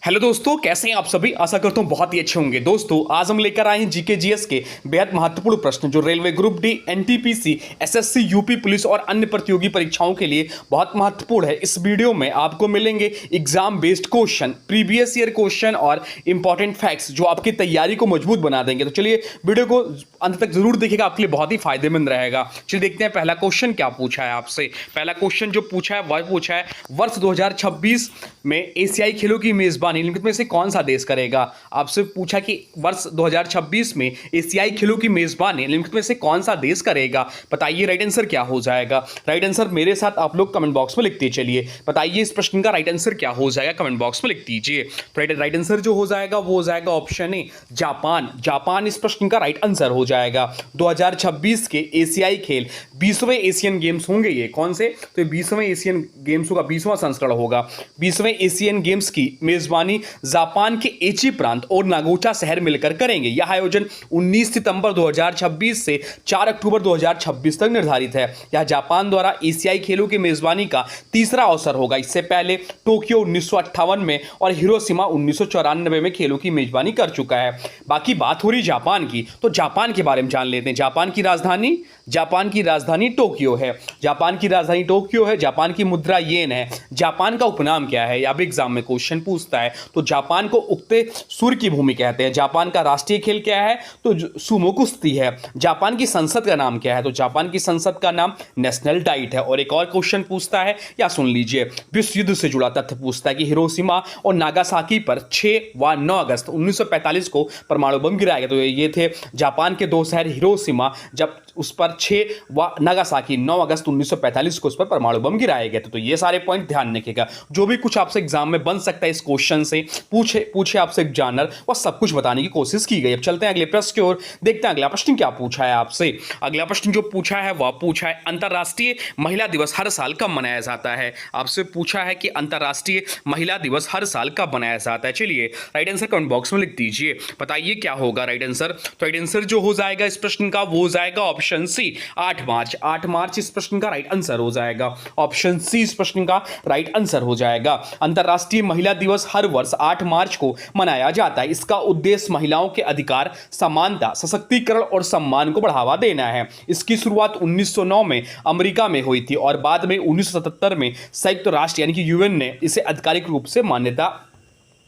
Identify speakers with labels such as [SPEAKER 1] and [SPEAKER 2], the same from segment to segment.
[SPEAKER 1] Hello दोस्तों, कैसे हैं आप सभी। आशा करता हूं बहुत ही अच्छे होंगे। दोस्तों आज हम लेकर आए हैं जीके जीएस के बेहद महत्वपूर्ण प्रश्न जो railway group D, NTPC, SSC, UP police और अन्य प्रतियोगी परीक्षाओं के लिए बहुत महत्वपूर्ण है। इस वीडियो में आपको मिलेंगे exam based question, previous year question और इंपॉर्टेंट फैक्ट्स जो आपकी तैयारी को मजबूत बना देंगे। तो चलिए वीडियो को अंत तक जरूर देखिएगा, आपके लिए बहुत ही फायदेमंद रहेगा। चलिए देखते हैं पहला क्वेश्चन क्या पूछा है आपसे। पहला क्वेश्चन जो पूछा है वह पूछा है वर्ष 2026 में एशियाई खेलों की मेजबानी निम्नलिखित में से कौन सा देश करेगा। आपसे पूछा कि वर्ष 2026 में एशियाई खेलों की मेजबानी निम्नलिखित में से कौन सा देश करेगा। बताइए राइट आंसर क्या हो जाएगा। राइट आंसर मेरे साथ आप लोग कमेंट बॉक्स में लिखते चलिए। बताइए इस प्रश्न का राइट आंसर क्या हो जाएगा, कमेंट बॉक्स में लिख दीजिए। राइट आंसर जो हो जाएगा वो हो जाएगा ऑप्शन ए जापान। जापान इस प्रश्न का राइट आंसर हो जाएगा। 2026 के एशियाई खेल 20वें एशियन गेम्स होंगे। ये कौन से, तो 20वें एशियन गेम्स होगा, 20वां संस्करण होगा। 20वें एशियन गेम्स की मेजबानी जापान के एची प्रांत और नागोचा शहर मिलकर करेंगे। यह आयोजन 19 सितंबर 2026 से 4 अक्टूबर 2026 तक निर्धारित है। यह जापान द्वारा एशियाई खेलों की मेजबानी का तीसरा अवसर होगा। इससे पहले टोक्यो 1958 में और हिरोशिमा 1994 में खेलों की मेजबानी कर चुका है। बाकी बात हो रही जापान की, तो जापान के बारे में जान लेते हैं। जापान की राजधानी टोक्यो है। जापान की राजधानी टोक्यो है। जापान की मुद्रा येन है। जापान का उपनाम क्या है, अब एग्जाम में क्वेश्चन पूछता है। तो जापान को उगते सूर्य की भूमि कहते हैं। जापान का राष्ट्रीय खेल क्या है, तो सुमो कुश्ती है। जापान की संसद का नाम क्या है, तो जापान की संसद का नाम नेशनल डाइट है। और एक और क्वेश्चन पूछता है, या सुन लीजिए, विश्व युद्ध से जुड़ा तथ्य पूछता है कि हिरोशिमा और नागासाकी पर 6 व 9 अगस्त 1945 को परमाणु बम गिराया गया। तो ये थे जापान के दो शहर हिरोशिमा, जब उस पर 6 व नागासाकी 9 अगस्त 1945 को उस पर परमाणु बम गिराए गए थे। तो ये सारे पॉइंट ध्यान रखिएगा। जो भी कुछ आपसे एग्जाम में बन सकता है इस क्वेश्चन से, पूछे आपसे एग्जामिनर, वह सब कुछ बताने की कोशिश की गई। अब चलते हैं अगले प्रश्न की ओर, देखते हैं अगला प्रश्न क्या पूछा है आपसे। अगला प्रश्न जो पूछा है वह पूछा है अंतर्राष्ट्रीय महिला दिवस हर साल कब मनाया जाता है। आपसे पूछा है कि अंतर्राष्ट्रीय महिला दिवस हर साल कब मनाया जाता है। चलिए राइट आंसर कमेंट बॉक्स में लिख दीजिए। बताइए क्या होगा राइट आंसर। तो राइट आंसर जो हो जाएगा इस प्रश्न का वो हो जाएगा ऑप्शन सी 8 मार्च। 8 मार्च इस प्रश्न का राइट आंसर हो जाएगा। ऑप्शन सी इस प्रश्न का राइट आंसर हो जाएगा। अंतर्राष्ट्रीय महिला दिवस हर वर्ष 8 मार्च को मनाया जाता है। इसका उद्देश्य महिलाओं के अधिकार, समानता, सशक्तिकरण और सम्मान को बढ़ावा देना है। इसकी शुरुआत 1909 में अमेरिका में हुई थी और बाद में 1977 में संयुक्त राष्ट्र यानी कि यूएन ने इसे आधिकारिक रूप से मान्यता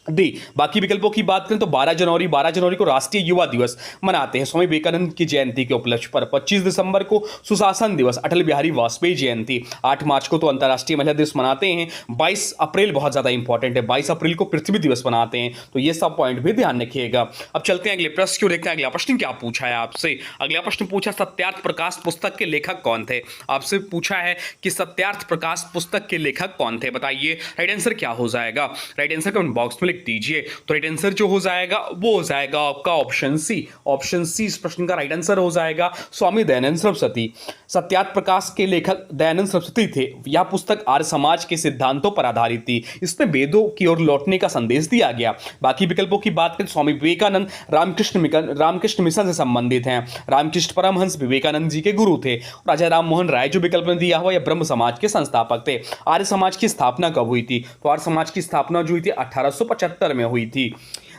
[SPEAKER 1] दी। बाकी विकल्पों की बात करें तो 12 जनवरी को राष्ट्रीय युवा दिवस मनाते हैं स्वामी विवेकानंद की जयंती के उपलक्ष्य पर। 25 दिसंबर को सुशासन दिवस, अटल बिहारी वाजपेयी जयंती। 8 मार्च को तो अंतर्राष्ट्रीय महिला दिवस मनाते हैं। 22 अप्रैल बहुत ज़्यादा इंपॉर्टेंट है, 22 अप्रैल को पृथ्वी दिवस मनाते हैं। तो ये सब पॉइंट भी ध्यान रखिएगा। अब चलते हैं अगले प्रश्न क्यों, देखते हैं अगला प्रश्न क्या पूछा है आपसे। अगला प्रश्न पूछा सत्यार्थ प्रकाश पुस्तक के लेखक कौन थे। आपसे पूछा है कि सत्यार्थ प्रकाश पुस्तक के लेखक कौन थे। बताइए राइट आंसर क्या हो जाएगा। राइट आंसर कमेंट बॉक्स में लिख दीजिए। तो राइट आंसर जो हो जाएगा वो हो जाएगा आपका ऑप्शन सी। ऑप्शन सी इस प्रश्न का राइट आंसर हो जाएगा स्वामी दयानंद सरस्वती। सत्यार्थ प्रकाश के लेखक दयानंद सरस्वती थे। यह पुस्तक आर्य समाज के सिद्धांतों पर आधारित थी। इसमें वेदों की ओर लौटने का संदेश दिया गया। बाकी विकल्पों की बात करें, स्वामी विवेकानंद रामकृष्ण मिशन से संबंधित हैं। रामकृष्ण परमहंस विवेकानंद जी के गुरु थे। राजा राम मोहन राय जो विकल्प ने दिया हुआ, यह ब्रह्म समाज के संस्थापक थे। आर्य समाज की स्थापना कब हुई थी, तो आर्य समाज की स्थापना जो हुई थी 1875 में हुई थी।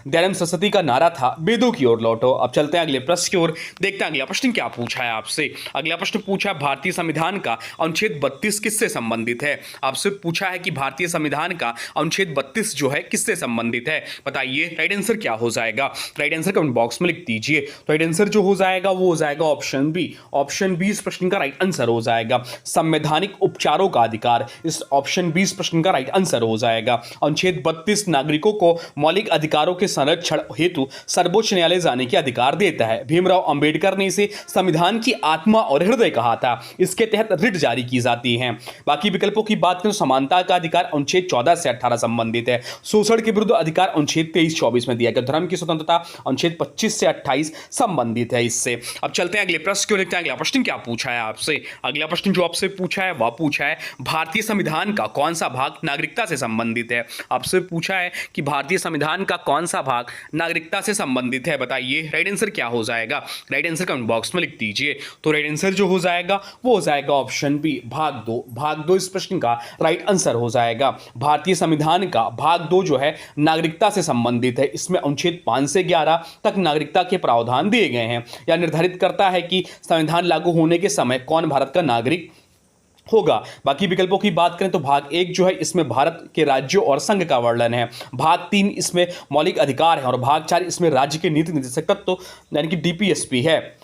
[SPEAKER 1] दयानंद सरस्वती का नारा था वेदों की ओर लौटो। अब चलते हैं अगले प्रश्न की ओर, देखते हैं अगला प्रश्न क्या पूछा है आपसे। अगला प्रश्न पूछा है भारतीय संविधान का अनुच्छेद 32 किससे संबंधित है। आपसे पूछा है कि भारतीय संविधान का अनुच्छेद 32 जो है किससे संबंधित है। बताइए राइट आंसर क्या हो जाएगा। राइट आंसर कमेंट बॉक्स में लिख दीजिए। तो राइट आंसर जो हो जाएगा वो हो जाएगा ऑप्शन बी। ऑप्शन बी इस प्रश्न का राइट आंसर हो जाएगा संवैधानिक उपचारों का अधिकार। इस ऑप्शन बी इस प्रश्न का राइट आंसर हो जाएगा। अनुच्छेद 32 नागरिकों को मौलिक अधिकारों के संरक्षण हेतु सर्वोच्च न्यायालय जाने के अधिकार देता है। भीमराव अंबेडकर ने इसे संविधान की आत्मा और हृदय कहा था। इसके तहत रिट जारी की जाती है। बाकी विकल्पों की बात करें, समानता का अधिकार अनुच्छेद 14 से 18 संबंधित है। शोषण के विरुद्ध अधिकार अनुच्छेद 23-24 में दिया गया। धर्म की स्वतंत्रता अनुच्छेद 25 से 28 संबंधित है इससे। अब चलते हैं अगले प्रश्न क्यों, देखते हैं अगला प्रश्न क्या पूछा है आपसे। अगला प्रश्न जो आपसे पूछा है वह पूछा है भारतीय संविधान का कौन सा भाग नागरिकता से संबंधित है। आपसे पूछा है कि भारतीय संविधान का कौन सा भाग नागरिकता से संबंधित है? बताइए राइट आंसर क्या हो जाएगा? राइट आंसर कमेंट बॉक्स में लिख दीजिए। तो राइट आंसर जो हो जाएगा वो हो जाएगा ऑप्शन बी, भाग 2। भाग 2 इस प्रश्न का राइट आंसर हो जाएगा। भारतीय संविधान का भाग 2 जो है नागरिकता से संबंधित है। इसमें अनुच्छेद 5 से 11 तक नागरिकता के प्रावधान दिए गए हैं। यह निर्धारित करता है कि संविधान लागू होने के समय कौन भारत का नागरिक होगा। बाकी विकल्पों की बात करें तो भाग 1 जो है इसमें भारत के राज्यों और संघ का वर्णन है। भाग 3 इसमें मौलिक अधिकार है और भाग 4 इसमें राज्य के नीति निर्देशक तत्व यानी कि डीपीएसपी है।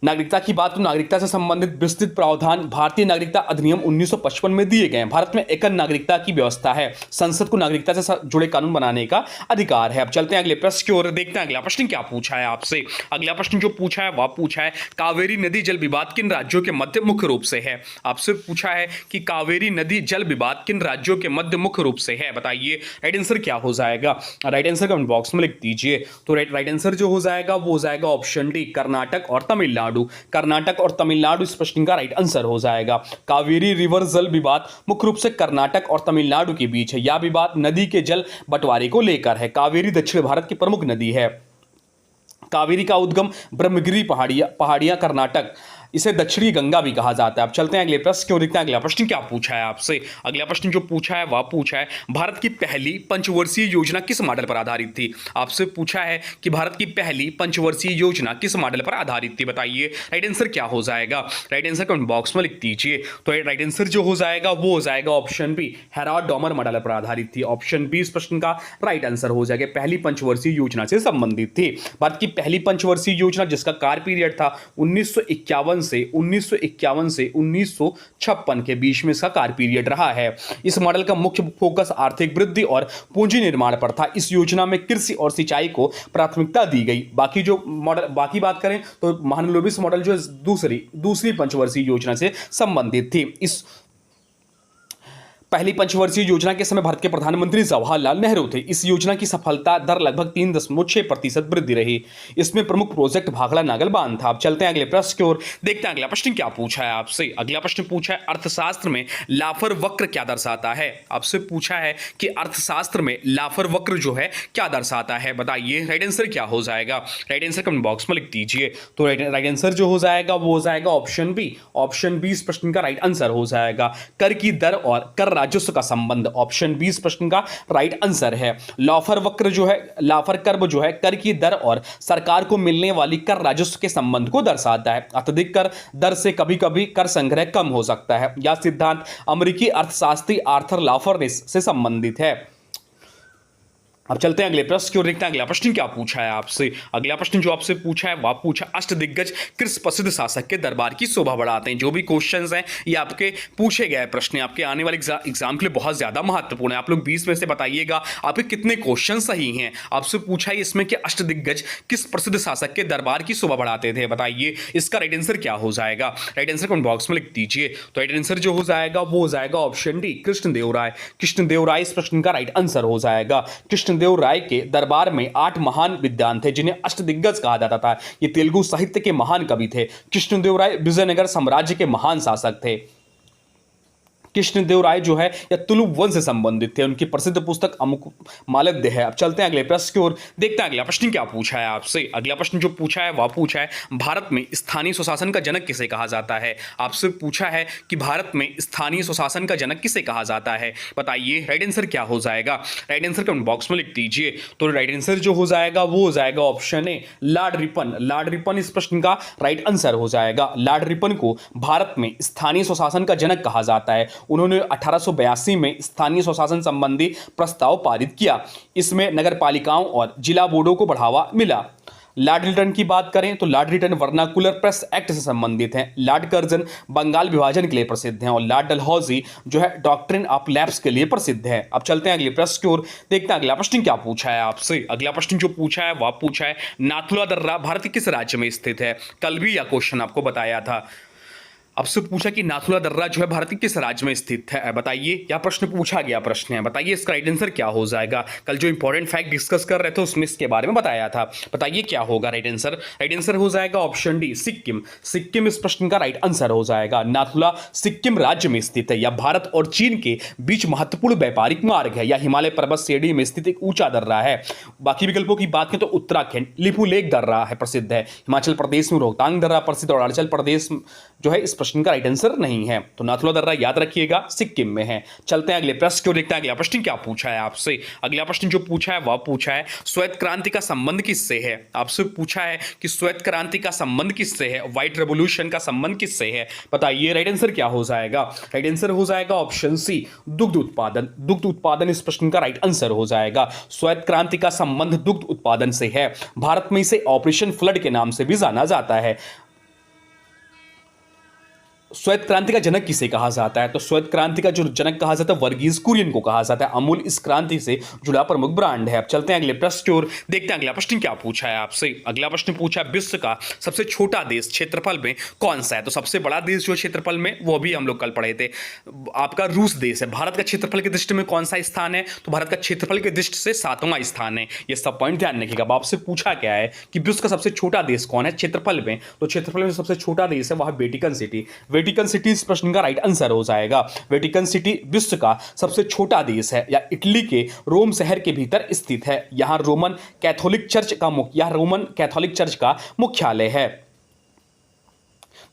[SPEAKER 1] नागरिकता की बात तो नागरिकता से संबंधित विस्तृत प्रावधान भारतीय नागरिकता अधिनियम 1955 में दिए गए हैं। भारत में एकल नागरिकता की व्यवस्था है। संसद को नागरिकता से जुड़े कानून बनाने का अधिकार है। अब चलते हैं अगले प्रश्न की ओर, देखते हैं अगला प्रश्न क्या पूछा है आपसे। अगला प्रश्न जो पूछा है वह पूछा है कावेरी नदी जल विवाद किन राज्यों के मध्य मुख्य रूप से है? आपसे पूछा है कि कावेरी नदी जल विवाद किन राज्यों के मध्य मुख्य रूप से है? बताइए राइट आंसर क्या हो जाएगा? राइट आंसर कमेंट बॉक्स में लिख दीजिए। तो राइट आंसर जो हो जाएगा वो हो जाएगा ऑप्शन डी, कर्नाटक और तमिलनाडु। कर्नाटक और तमिलनाडु इस प्रश्न का राइट आंसर हो जाएगा। कावेरी रिवर जल विवाद मुख्य रूप से कर्नाटक और तमिलनाडु के बीच है। यह विवाद नदी के जल बंटवारे को लेकर है। कावेरी दक्षिण भारत की प्रमुख नदी है। कावेरी का उद्गम ब्रह्मगिरी पहाड़ियां कर्नाटक, इसे दक्षिणी गंगा भी कहा जाता है। अब चलते हैं अगले प्रश्न क्यों, देखते हैं अगला प्रश्न क्या पूछा है आपसे। अगला प्रश्न जो पूछा है वह पूछा है भारत की पहली पंचवर्षीय योजना किस मॉडल पर आधारित थी? आपसे पूछा है कि भारत की पहली पंचवर्षीय योजना किस मॉडल पर आधारित थी? बताइए राइट आंसर क्या हो जाएगा? राइट आंसर कमेंट बॉक्स में लिख दीजिए। तो राइट आंसर जो हो जाएगा वो हो जाएगा option B, Harrod Domar model पर आधारित थी। ऑप्शन बी इस प्रश्न का राइट आंसर हो जाएगा। पहली पंचवर्षीय योजना से संबंधित थी। भारत की पहली पंचवर्षीय योजना जिसका कार्य पीरियड था 1951 से 1956 के बीच में इसका कार्य पीरियड रहा है। इस मॉडल का मुख्य फोकस आर्थिक वृद्धि और पूंजी निर्माण पर था। इस योजना में कृषि और सिंचाई को प्राथमिकता दी गई। बाकी बात करें तो महालनोबिस मॉडल जो दूसरी पंचवर्षीय योजना से संबंधित थी। इस पहली पंचवर्षीय योजना के समय भारत के प्रधानमंत्री जवाहरलाल नेहरू थे। इस योजना की सफलता दर लगभग 3.6% वृद्धि रही। इसमें प्रमुख प्रोजेक्ट भाखड़ा नागल बांध था। अब चलते हैं अगले प्रश्न की ओर, देखते हैं अगला प्रश्न क्या पूछा है आपसे। अगला प्रश्न पूछा है अर्थशास्त्र में लाफर वक्र क्या दर्शाता है? आपसे पूछा है कि अर्थशास्त्र में लाफर वक्र जो है क्या दर्शाता है? बताइए राइट आंसर क्या हो जाएगा? राइट आंसर कमेंट बॉक्स में लिख दीजिए। तो राइट आंसर जो हो जाएगा वो हो जाएगा ऑप्शन बी। ऑप्शन बी इस प्रश्न का राइट आंसर हो जाएगा। कर की दर और कर राजस्व का संबंध, ऑप्शन बी इस प्रश्न का राइट आंसर है। लाफर कर्व जो है कर की दर और सरकार को मिलने वाली कर राजस्व के संबंध को दर्शाता है। अत्यधिक कर दर से कभी कभी कर संग्रह कम हो सकता है। यह सिद्धांत अमेरिकी अर्थशास्त्री आर्थर लाफर से संबंधित है। अब चलते हैं अगले प्रश्न की ओर, देखते हैं अगला प्रश्न क्या पूछा है आपसे। अगला प्रश्न जो आपसे पूछा है वह पूछा अष्टदिग्गज किस प्रसिद्ध शासक के दरबार की शोभा बढ़ाते हैं? जो भी क्वेश्चंस हैं ये आपके पूछे गए प्रश्न, आपके आने वाले एग्जाम के लिए बहुत ज्यादा महत्वपूर्ण है। आप लोग 20 में से बताइएगा आपके कितने क्वेश्चन सही हैं। आपसे पूछा है इसमें कि अष्टदिग्गज किस प्रसिद्ध शासक के दरबार की शोभा बढ़ाते थे? बताइए इसका राइट आंसर क्या हो जाएगा? राइट आंसर कमेंट बॉक्स में लिख दीजिए। तो राइट आंसर जो हो जाएगा वो हो जाएगा ऑप्शन डी, कृष्णदेवराय। कृष्णदेवराय इस प्रश्न का राइट आंसर हो जाएगा। कृष्णदेव राय के दरबार में 8 महान विद्वान थे जिन्हें अष्टदिग्गज कहा जाता था। ये तेलुगु साहित्य के महान कवि थे। कृष्णदेव राय विजयनगर साम्राज्य के महान शासक थे। कृष्णदेव राय जो है या तुलु वंश से संबंधित थे। उनकी प्रसिद्ध पुस्तक अमुकमाल्यद है। अब चलते हैं अगले प्रश्न की ओर, देखते हैं अगला प्रश्न क्या पूछा है आपसे। अगला प्रश्न जो पूछा है वह पूछा है भारत में स्थानीय स्वशासन का जनक किसे कहा जाता है? आपसे पूछा है कि भारत में स्थानीय स्वशासन का जनक किसे कहा जाता है? बताइए राइट आंसर क्या हो जाएगा? राइट आंसर कमेंट बॉक्स में लिख दीजिए। तो राइट आंसर जो हो जाएगा वो हो जाएगा option A, Lord Ripon. Lord Ripon इस प्रश्न का राइट आंसर हो जाएगा। लॉर्ड रिपन को भारत में स्थानीय स्वशासन का जनक कहा जाता है। उन्होंने 1882 में स्थानीय स्वशासन संबंधी प्रस्ताव पारित किया। इसमें नगरपालिकाओं और जिला बोर्डों को बढ़ावा मिला। लॉर्ड रिटन की बात करें तो Lord Lytton vernacular press act से संबंधित हैं। लॉर्ड कर्जन बंगाल विभाजन के लिए प्रसिद्ध हैं और लॉर्ड डलहौजी जो है डॉक्ट्रिन ऑफ लैप्स के लिए प्रसिद्ध है। अब चलते हैं अगले प्रश्न की ओर, देखते हैं अगला प्रश्न क्या पूछा है आपसे। अगला प्रश्न जो पूछा है वह पूछा है नाथुला दर्रा भारत के किस राज्य में स्थित है? कल भी यह क्वेश्चन आपको बताया था। आपसे पूछा कि नाथुला दर्रा जो है भारत के किस राज्य में स्थित है, बताइए। यह प्रश्न पूछा गया प्रश्न है, बताइए इसका राइट आंसर क्या हो जाएगा। कल जो इंपॉर्टेंट फैक्ट डिस्कस कर रहे थे उसमें इसके बारे में बताया था, बताइए क्या होगा राइट आंसर। राइट आंसर हो जाएगा ऑप्शन डी, सिक्किम। सिक्किम इस प्रश्न का राइट आंसर हो जाएगा। नाथुला सिक्किम राज्य में स्थित है। यह भारत और चीन के बीच महत्वपूर्ण व्यापारिक मार्ग है। यह हिमालय पर्वत श्रेणी में स्थित एक ऊंचा दर्रा है। बाकी विकल्पों की बात करें तो उत्तराखंड लिपुलेख दर्रा है प्रसिद्ध है, हिमाचल प्रदेश में रोहतांग दर्रा प्रसिद्ध, और अरुणाचल प्रदेश जो है इस प्रश्न का राइट आंसर नहीं है। तो नाथुला दर्रा याद रखिएगा सिक्किम में है। चलते हैं अगले प्रश्न को, देखते हैं अगला प्रश्न क्या पूछा है आपसे। अगला प्रश्न जो पूछा है वह पूछा है श्वेत क्रांति का संबंध किससे है। आपसे पूछा है कि श्वेत क्रांति का संबंध किससे है, व्हाइट रेवोल्यूशन का संबंध किससे है, बताइए राइट आंसर क्या हो जाएगा। राइट आंसर हो जाएगा ऑप्शन सी, दुग्ध उत्पादन। दुग्ध उत्पादन इस प्रश्न का राइट आंसर हो जाएगा। श्वेत क्रांति का संबंध दुग्ध उत्पादन से है। भारत में इसे ऑपरेशन फ्लड के नाम से भी जाना जाता है। श्वेत क्रांति का जनक किसे कहा जाता है, तो श्वेत क्रांति का जो जनक कहा जाता है वर्गीज कुरियन को कहा जाता है। अमूल इस क्रांति से जुड़ा प्रमुख ब्रांड है। अब चलते हैं अगले प्रश्न की ओर, देखते हैं अगला प्रश्न क्या पूछा है आपसे। अगला प्रश्न पूछा है विश्व का सबसे छोटा देश क्षेत्रफल में कौन सा है। तो सबसे बड़ा देश जो है क्षेत्रफल में वो भी हम लोग कल पढ़े थे, आपका रूस देश है। भारत का क्षेत्रफल की दृष्टि में कौन सा स्थान है, तो भारत का क्षेत्रफल की दृष्टि से 7वां स्थान है। ये सब पॉइंट ध्यान रखिएगा। अब आपसे पूछा क्या है कि विश्व का सबसे छोटा देश कौन है क्षेत्रफल में, तो क्षेत्रफल में सबसे छोटा देश है वह वेटिकन सिटी। वेटिकन सिटी इस प्रश्न का राइट आंसर हो जाएगा। वेटिकन सिटी विश्व का सबसे छोटा देश है, या इटली के रोम शहर के भीतर स्थित है। यहां रोमन कैथोलिक चर्च का मुख्यालय है।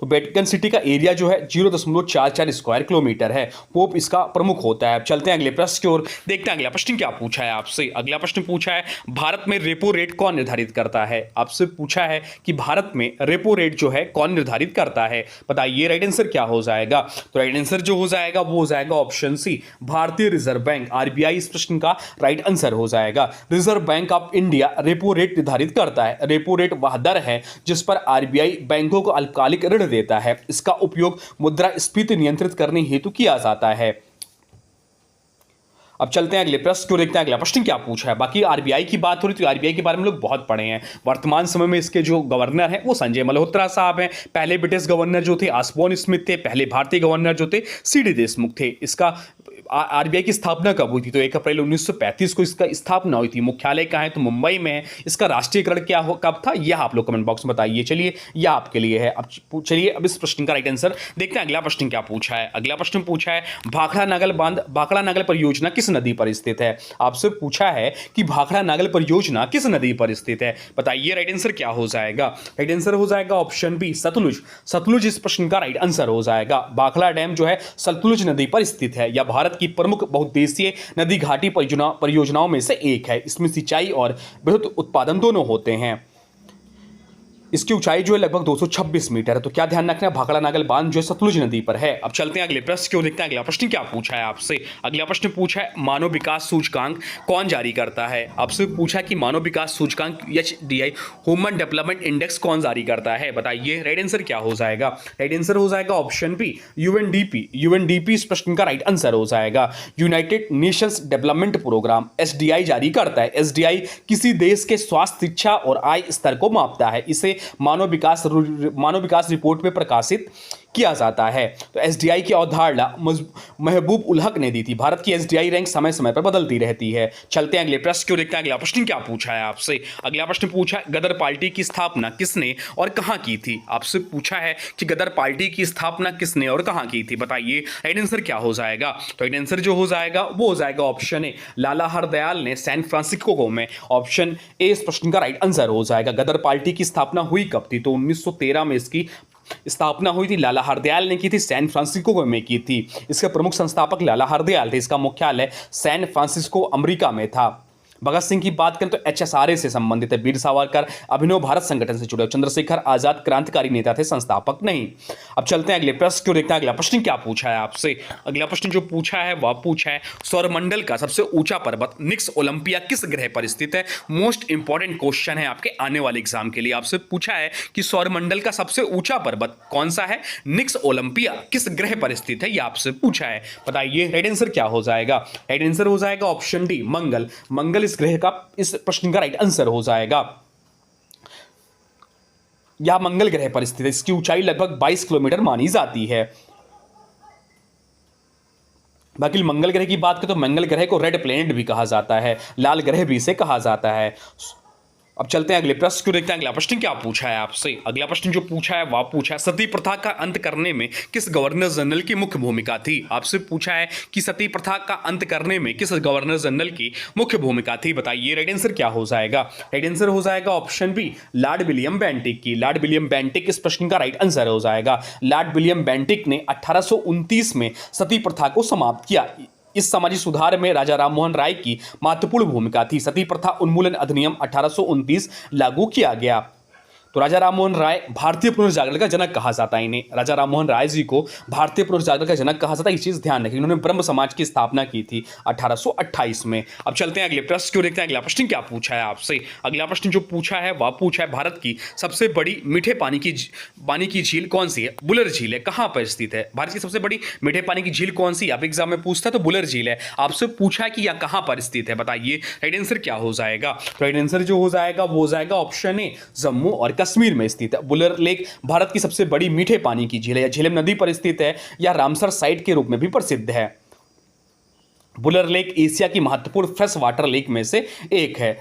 [SPEAKER 1] तो वेटिकन सिटी का एरिया जो है 0.44 स्क्वायर किलोमीटर है। पोप इसका प्रमुख होता है। चलते हैं अगले प्रश्न की ओर, देखते हैं अगला प्रश्न क्या पूछा है आपसे। अगला प्रश्न पूछा है भारत में रेपो रेट कौन निर्धारित करता है। आपसे पूछा है कि भारत में रेपो रेट जो है कौन निर्धारित करता है, बताइए राइट आंसर क्या हो जाएगा। तो राइट आंसर जो हो जाएगा वो हो जाएगा ऑप्शन सी, भारतीय रिजर्व बैंक, आरबीआई इस प्रश्न का राइट आंसर हो जाएगा। Reserve bank of India repo rate निर्धारित करता है। रेपो रेट वह दर है जिस पर आरबीआई बैंकों को अल्पकालिक ऋण देता है। इसका उपयोग मुद्रास्फीति नियंत्रित करने हेतु किया जाता है। अब चलते हैं अगले प्रश्न को, देखते हैं अगला प्रश्न क्या पूछा है। बाकी आरबीआई की बात हो रही तो आरबीआई के बारे में लोग बहुत पढ़े हैं। वर्तमान समय में इसके जो गवर्नर हैं वो संजय मल्होत्रा साहब हैं। पहले ब्रिटिश गवर्नर जो थे ऑसबोर्न स्मिथ थे। पहले भारतीय गवर्नर जो थे सीडी देशमुख थे। इसका आरबीआई की स्थापना कब हुई थी, तो 1 अप्रैल 1935 को इसका स्थापना हुई थी। मुख्यालय कहाँ है, तो मुंबई में है। इसका राष्ट्रीयकरण क्या कब था, यह आप लोग कमेंट बॉक्स में बताइए। चलिए यह आपके लिए है। अब चलिए अब इस प्रश्न का राइट आंसर देखते हैं। अगला प्रश्न क्या पूछा है। अगला प्रश्न पूछा है भाखड़ा नागल बांध, भाखड़ा नागल परियोजना किस नदी पर स्थित है। आपसे पूछा है कि भाखड़ा नागल परियोजना किस नदी पर स्थित है, बताइए राइट आंसर क्या हो जाएगा। राइट आंसर हो जाएगा ऑप्शन बी, सतलुज। सतलुज इस प्रश्न का राइट आंसर हो जाएगा। भाखड़ा डैम जो है सतलुज नदी पर स्थित है। यह भारत की प्रमुख बहुउद्देशीय नदी घाटी परियोजनाओं में से एक है। इसमें सिंचाई और विद्युत उत्पादन दोनों होते हैं। इसकी ऊंचाई जो है लगभग 226 मीटर है। तो क्या ध्यान रखना है, भाखड़ा नागल बांध जो है सतलुज नदी पर है। अब चलते हैं अगले प्रश्न क्यों, देखते हैं अगला प्रश्न क्या पूछा है आपसे। अगला प्रश्न पूछा है मानव विकास सूचकांक कौन जारी करता है। आपसे पूछा कि मानव विकास सूचकांक HDI ह्यूमन डेवलपमेंट इंडेक्स कौन जारी करता है, बताइए राइट आंसर क्या हो जाएगा। राइट आंसर हो जाएगा ऑप्शन बी, UNDP। UNDP इस प्रश्न का राइट आंसर हो जाएगा। United Nations development programme SDI जारी करता है। SDI किसी देश के स्वास्थ्य, शिक्षा और आय स्तर को मापता है। इसे मानव विकास रिपोर्ट में प्रकाशित किया जाता है। तो एसडीआई की अवधारणा महबूब उल हक ने दी थी। भारत की एसडीआई रैंक समय समय पर बदलती रहती है। चलते हैं अगले प्रश्न क्यों, देखते हैं अगला प्रश्न क्या पूछा है आपसे। अगला प्रश्न पूछा है गदर पार्टी की स्थापना किसने और कहां की थी। आपसे पूछा है कि गदर पार्टी की स्थापना किसने और कहां की थी, बताइए राइट आंसर क्या हो जाएगा। तो राइट आंसर जो हो जाएगा वो हो जाएगा ऑप्शन ए, लाला हरदयाल ने सैन फ्रांसिस्को में। ऑप्शन ए इस प्रश्न का राइट आंसर हो जाएगा। गदर पार्टी की स्थापना हुई कब थी, तो 1913 में इसकी स्थापना हुई थी। लाला हरदयाल ने की थी, सैन फ्रांसिस्को में की थी। इसके प्रमुख संस्थापक लाला हरदयाल थे। इसका मुख्यालय सैन फ्रांसिस्को अमेरिका में था। भगत सिंह की बात करें तो HSRA से संबंधित है। वीर सावरकर अभिनव भारत संगठन से जुड़े। चंद्रशेखर आजाद क्रांतिकारी नेता थे, संस्थापक नहीं। अब चलते हैं अगले प्रश्न क्यों, देखते हैं अगला प्रश्न क्या पूछा है आपसे। अगला प्रश्न जो पूछा है वह पूछा है सौरमंडल का सबसे ऊंचा पर्वत निक्स ओलंपिया किस ग्रह पर स्थित है। मोस्ट इंपॉर्टेंट क्वेश्चन है आपके आने वाले एग्जाम के लिए। आपसे पूछा है कि सौरमंडल का सबसे ऊंचा पर्वत कौन सा है, निक्स ओलंपिया किस ग्रह पर स्थित है, यह आपसे पूछा है। बताइए राइट आंसर क्या हो जाएगा। राइट आंसर हो जाएगा ऑप्शन डी, मंगल। मंगल इस ग्रह का, इस प्रश्न का राइट आंसर हो जाएगा। यह मंगल ग्रह पर स्थित है। इसकी ऊंचाई लगभग 22 किलोमीटर मानी जाती है। बाकी मंगल ग्रह की बात करें तो मंगल ग्रह को रेड प्लेनेट भी कहा जाता है, लाल ग्रह भी इसे कहा जाता है। अब चलते हैं अगले प्रश्न को देखते हैं। अगला प्रश्न क्या पूछा है आपसे। अगला प्रश्न जो पूछा है वह पूछा है सती प्रथा का अंत करने में किस गवर्नर जनरल की मुख्य भूमिका थी। आपसे पूछा है कि सती प्रथा का अंत करने में किस गवर्नर जनरल की मुख्य भूमिका थी। बताइए राइट आंसर क्या हो जाएगा। राइट आंसर हो जाएगा option B, Lord William Bentinck की। लॉर्ड विलियम बेंटिक इस प्रश्न का राइट आंसर हो जाएगा। लॉर्ड विलियम बेंटिक ने 1829 में सती प्रथा को समाप्त किया। इस सामाजिक सुधार में राजा राममोहन राय की महत्वपूर्ण भूमिका थी। सती प्रथा उन्मूलन अधिनियम 1829 लागू किया गया। तो राजा राममोहन राय भारतीय पुनर्जागरण का जनक कहा जाता है। इन्हें राजा राममोहन राय जी को भारतीय पुनर्जागरण का जनक कहा जाता है। ये चीज ध्यान रखें, इन्होंने ब्रह्म समाज की स्थापना की थी 1828 में। अब चलते हैं अगले प्रश्न को देखते हैं। अगला प्रश्न क्या पूछा है आपसे। अगला प्रश्न जो पूछा है वह पूछा है भारत की सबसे बड़ी मीठे पानी की झील कौन सी है। बुलर झील है। कहां पर स्थित है भारत की सबसे बड़ी मीठे पानी की झील कौन सी। आप एग्जाम में पूछता है तो बुलर झील है। आपसे पूछा है कि यह कहां पर स्थित है। बताइए राइट आंसर क्या हो जाएगा। राइट आंसर जो हो जाएगा वो हो जाएगा ऑप्शन ए, जम्मू और कश्मीर में स्थित है। बुलर लेक भारत की सबसे बड़ी मीठे पानी की झील है। झेलम नदी पर स्थित है। यह रामसर साइट के रूप में भी प्रसिद्ध है। बुलर लेक एशिया की महत्वपूर्ण फ्रेश वाटर लेक में से एक है।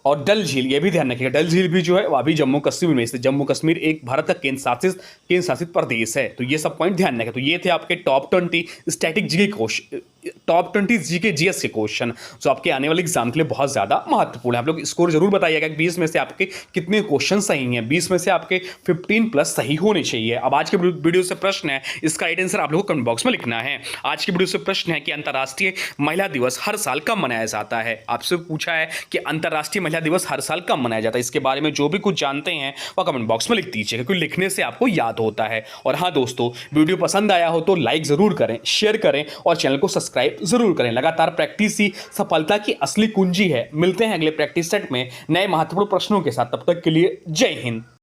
[SPEAKER 1] और डल झील, ये भी ध्यान रखिएगा, डल झील भी जो है वह भी जम्मू कश्मीर में स्थित। जम्मू कश्मीर एक भारत का केंद्र शासित प्रदेश है। तो ये सब पॉइंट ध्यान रखें। तो ये थे आपके top 20 static GK question, top 20 GK GS के क्वेश्चन जो आपके आने वाले एग्जाम के लिए बहुत ज्यादा महत्वपूर्ण है। आप लोग स्कोर जरूर बताइएगा कि 20 में से आपके कितने क्वेश्चन सही हैं। 20 में से आपके 15 प्लस सही होने चाहिए। अब आज के वीडियो से प्रश्न है, इसका राइट आंसर आप लोगों को कमेंट बॉक्स में लिखना है। आज के वीडियो से प्रश्न है कि अंतर्राष्ट्रीय महिला दिवस हर साल कब मनाया जाता है। आपसे पूछा है कि अंतर्राष्ट्रीय महिला दिवस हर साल कब मनाया जाता है। इसके बारे में जो भी कुछ जानते हैं वह कमेंट बॉक्स में लिख दीजिएगा, क्योंकि लिखने से आपको याद होता है। और हाँ दोस्तों, वीडियो पसंद आया हो तो लाइक जरूर करें, शेयर करें और चैनल को सब्सक्राइब जरूर करें। लगातार प्रैक्टिस ही सफलता की असली कुंजी है। मिलते हैं अगले प्रैक्टिस सेट में नए महत्वपूर्ण प्रश्नों के साथ। तब तक के लिए जय हिंद।